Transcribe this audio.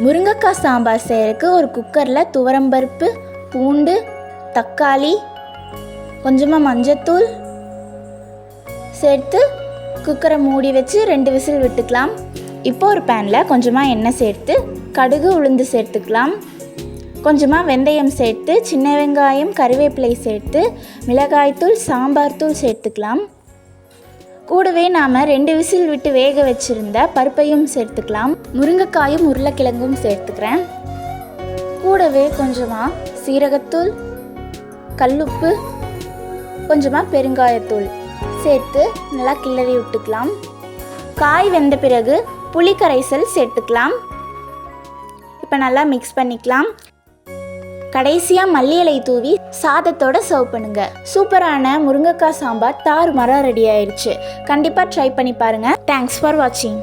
முருங்கைக்காய் சாம்பார் செய்கிறதுக்கு ஒரு குக்கரில் துவரம்பருப்பு, பூண்டு, தக்காளி, கொஞ்சமாக மஞ்சத்தூள் சேர்த்து குக்கரை மூடி வச்சு 2 விசில் விட்டுக்கலாம். இப்போ ஒரு பேனில் கொஞ்சமாக எண்ணெய் சேர்த்து கடுகு உளுந்து சேர்த்துக்கலாம். கொஞ்சமாக வெந்தயம் சேர்த்து சின்ன வெங்காயம் கறிவேப்பிலை சேர்த்து மிளகாய்த்தூள் சாம்பார் தூள் சேர்த்துக்கலாம். கூடவே நாம் 2 விசில் விட்டு வேக வச்சுருந்த பருப்பையும் சேர்த்துக்கலாம். முருங்கைக்காயும் உருளைக்கிழங்கும் சேர்த்துக்கிறேன். கூடவே கொஞ்சமாக சீரகத்தூள், கல்லுப்பு, கொஞ்சமாக பெருங்காயத்தூள் சேர்த்து நல்லா கிளறி விட்டுக்கலாம். காய் வெந்த பிறகு புளி கரைசல் சேர்த்துக்கலாம். இப்போ நல்லா மிக்ஸ் பண்ணிக்கலாம். கடைசியாக மல்லி இலை தூவி சாதத்தோட சர்வ் பண்ணுங்க. சூப்பரான முருங்கைக்காய் சாம்பார் தாறுமாறா ரெடி ஆயிடுச்சு. கண்டிப்பாக ட்ரை பண்ணி பாருங்கள். தேங்க்ஸ் ஃபார் வாட்சிங்.